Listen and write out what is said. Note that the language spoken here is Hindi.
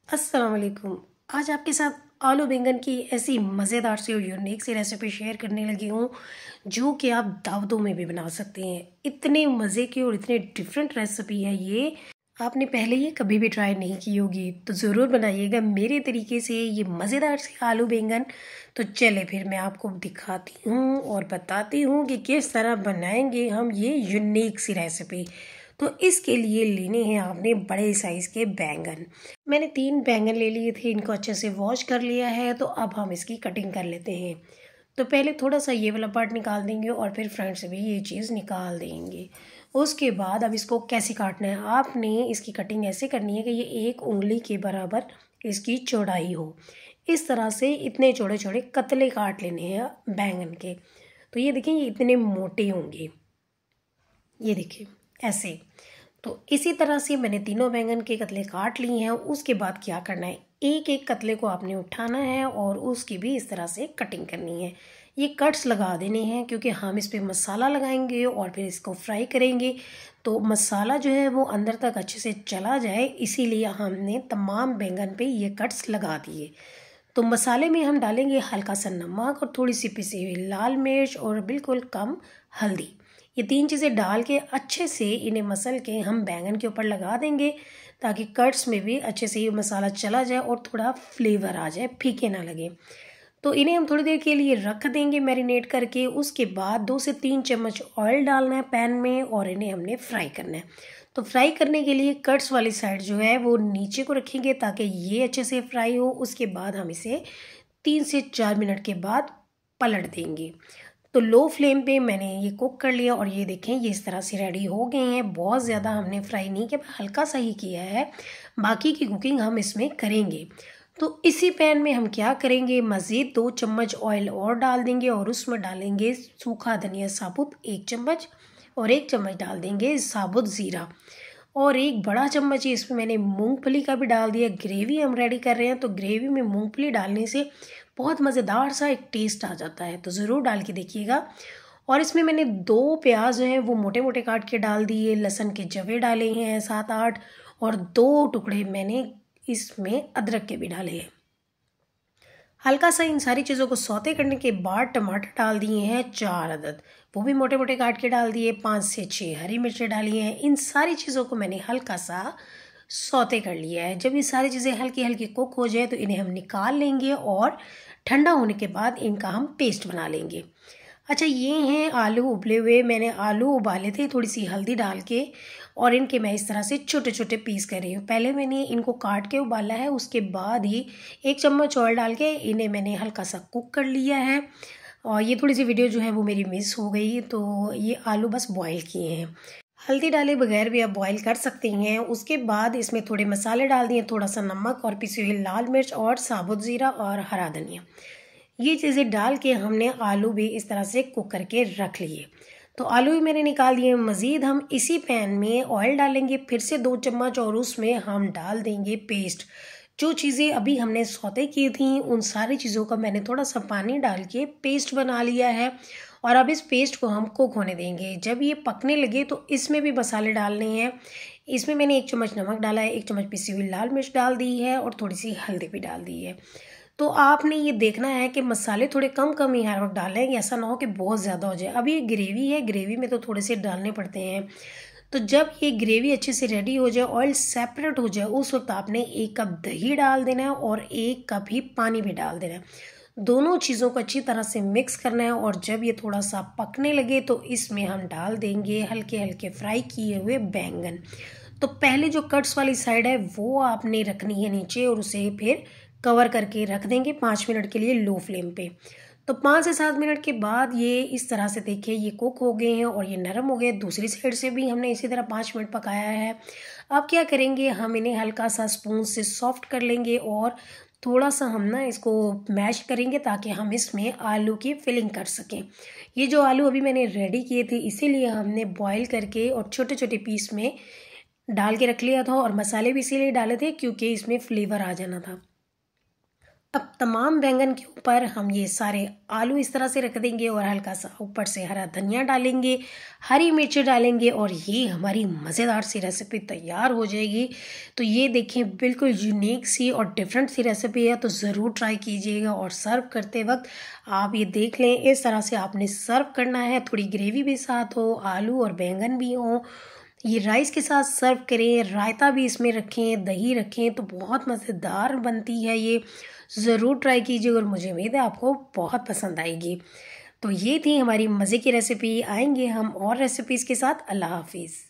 अस्सलाम वालेकुम। आज आपके साथ आलू बैंगन की ऐसी मज़ेदार सी और यूनिक सी रेसिपी शेयर करने लगी हूँ जो कि आप दावतों में भी बना सकते हैं। इतने मज़े की और इतने डिफरेंट रेसिपी है ये, आपने पहले ये कभी भी ट्राई नहीं की होगी तो ज़रूर बनाइएगा मेरे तरीके से ये मज़ेदार से आलू बैंगन। तो चले फिर मैं आपको दिखाती हूँ और बताती हूँ कि किस तरह बनाएंगे हम ये यूनिक सी रेसिपी। तो इसके लिए लेने हैं आपने बड़े साइज़ के बैंगन। मैंने 3 बैंगन ले लिए थे, इनको अच्छे से वॉश कर लिया है। तो अब हम इसकी कटिंग कर लेते हैं। तो पहले थोड़ा सा ये वाला पार्ट निकाल देंगे और फिर फ्रंट से भी ये चीज़ निकाल देंगे। उसके बाद अब इसको कैसे काटना है, आपने इसकी कटिंग ऐसे करनी है कि ये 1 उंगली के बराबर इसकी चौड़ाई हो। इस तरह से इतने छोटे छोटे कतले काट लेने हैं बैंगन के। तो ये देखिए, ये इतने मोटे होंगे, ये देखिए ऐसे। तो इसी तरह से मैंने तीनों बैंगन के कतले काट लिए हैं। उसके बाद क्या करना है, एक एक कतले को आपने उठाना है और उसकी भी इस तरह से कटिंग करनी है। ये कट्स लगा देने हैं क्योंकि हम इस पर मसाला लगाएंगे और फिर इसको फ्राई करेंगे। तो मसाला जो है वो अंदर तक अच्छे से चला जाए, इसीलिए हमने तमाम बैंगन पे ये कट्स लगा दिए। तो मसाले में हम डालेंगे हल्का सा नमक और थोड़ी सी पिसी हुई लाल मिर्च और बिल्कुल कम हल्दी। ये 3 चीज़ें डाल के अच्छे से इन्हें मसल के हम बैंगन के ऊपर लगा देंगे ताकि कट्स में भी अच्छे से ये मसाला चला जाए और थोड़ा फ्लेवर आ जाए, फीके ना लगे। तो इन्हें हम थोड़ी देर के लिए रख देंगे मैरिनेट करके। उसके बाद 2 से 3 चम्मच ऑयल डालना है पैन में और इन्हें हमने फ्राई करना है। तो फ्राई करने के लिए कट्स वाली साइड जो है वो नीचे को रखेंगे ताकि ये अच्छे से फ्राई हो। उसके बाद हम इसे 3 से 4 मिनट के बाद पलट देंगे। तो लो फ्लेम पे मैंने ये कुक कर लिया और ये देखें ये इस तरह से रेडी हो गए हैं। बहुत ज़्यादा हमने फ्राई नहीं किया, हल्का सा ही किया है। बाकी की कुकिंग हम इसमें करेंगे। तो इसी पैन में हम क्या करेंगे, मज़ीद 2 चम्मच ऑयल और डाल देंगे और उसमें डालेंगे सूखा धनिया साबुत 1 चम्मच और 1 चम्मच डाल देंगे साबुत ज़ीरा और 1 बड़ा चम्मच ही इसमें मैंने मूंगफली का भी डाल दिया। ग्रेवी हम रेडी कर रहे हैं तो ग्रेवी में मूंगफली डालने से बहुत मज़ेदार सा एक टेस्ट आ जाता है, तो ज़रूर डाल के देखिएगा। और इसमें मैंने 2 प्याज हैं वो मोटे मोटे काट के डाल दिए, लहसुन के जवे डाले हैं 7-8 और 2 टुकड़े मैंने इसमें अदरक के भी डाले हैं। हल्का सा इन सारी चीज़ों को सौते करने के बाद टमाटर डाल दिए हैं 4 अदद, वो भी मोटे मोटे काट के डाल दिए। 5 से 6 हरी मिर्चें डाली हैं। इन सारी चीज़ों को मैंने हल्का सा सौते कर लिया है। जब ये सारी चीज़ें हल्की हल्की कुक हो जाए तो इन्हें हम निकाल लेंगे और ठंडा होने के बाद इनका हम पेस्ट बना लेंगे। अच्छा, ये हैं आलू उबले हुए। मैंने आलू उबाले थे थोड़ी सी हल्दी डाल के और इनके मैं इस तरह से छोटे छोटे पीस कर रही हूँ। पहले मैंने इनको काट के उबाला है, उसके बाद ही 1 चम्मच ऑयल डाल के इन्हें मैंने हल्का सा कुक कर लिया है। और ये थोड़ी सी वीडियो जो है वो मेरी मिस हो गई, तो ये आलू बस बॉईल किए हैं। हल्दी डाले बगैर भी आप बॉईल कर सकते हैं। उसके बाद इसमें थोड़े मसाले डाल दिए, थोड़ा सा नमक और पिसी हुई लाल मिर्च और साबुत ज़ीरा और हरा धनिया। ये चीज़ें डाल के हमने आलू भी इस तरह से कुक करके रख लिए। तो आलू भी मैंने निकाल दिए। मज़ीद हम इसी पैन में ऑयल डालेंगे फिर से 2 चम्मच और उसमें हम डाल देंगे पेस्ट। जो चीज़ें अभी हमने सौते की थी उन सारी चीज़ों का मैंने थोड़ा सा पानी डाल के पेस्ट बना लिया है और अब इस पेस्ट को हम कुक होने देंगे। जब ये पकने लगे तो इसमें भी मसाले डालने हैं। इसमें मैंने 1 चम्मच नमक डाला है, 1 चम्मच पिसी हुई लाल मिर्च डाल दी है और थोड़ी सी हल्दी भी डाल दी है। तो आपने ये देखना है कि मसाले थोड़े कम कम ही हर वक्त डालें, ऐसा ना हो कि बहुत ज़्यादा हो जाए। अब ये ग्रेवी है, ग्रेवी में तो थोड़े से डालने पड़ते हैं। तो जब ये ग्रेवी अच्छे से रेडी हो जाए, ऑयल सेपरेट हो जाए, उस वक्त आपने 1 कप दही डाल देना है और 1 कप ही पानी भी डाल देना है। दोनों चीज़ों को अच्छी तरह से मिक्स करना है और जब ये थोड़ा सा पकने लगे तो इसमें हम डाल देंगे हल्के हल्के फ्राई किए हुए बैंगन। तो पहले जो कट्स वाली साइड है वो आपने रखनी है नीचे और उसे फिर कवर करके रख देंगे 5 मिनट के लिए लो फ्लेम पे। तो 5 से 7 मिनट के बाद ये इस तरह से देखिए ये कुक हो गए हैं और ये नरम हो गए। दूसरी साइड से भी हमने इसी तरह 5 मिनट पकाया है। अब क्या करेंगे, हम इन्हें हल्का सा स्पून से सॉफ्ट कर लेंगे और थोड़ा सा हम ना इसको मैश करेंगे ताकि हम इसमें आलू की फिलिंग कर सकें। ये जो आलू अभी मैंने रेडी किए थे इसीलिए हमने बॉईल करके और छोटे छोटे पीस में डाल के रख लिया था और मसाले भी इसीलिए डाले थे क्योंकि इसमें फ्लेवर आ जाना था। अब तमाम बैंगन के ऊपर हम ये सारे आलू इस तरह से रख देंगे और हल्का सा ऊपर से हरा धनिया डालेंगे, हरी मिर्च डालेंगे और ये हमारी मज़ेदार सी रेसिपी तैयार हो जाएगी। तो ये देखें बिल्कुल यूनिक सी और डिफरेंट सी रेसिपी है, तो ज़रूर ट्राई कीजिएगा। और सर्व करते वक्त आप ये देख लें, इस तरह से आपने सर्व करना है, थोड़ी ग्रेवी भी साथ हो, आलू और बैंगन भी हों। ये राइस के साथ सर्व करें, रायता भी इसमें रखें, दही रखें, तो बहुत मज़ेदार बनती है ये। ज़रूर ट्राई कीजिए और मुझे उम्मीद है आपको बहुत पसंद आएगी। तो ये थी हमारी मज़े की रेसिपी। आएंगे हम और रेसिपीज़ के साथ। अल्लाह हाफिज़।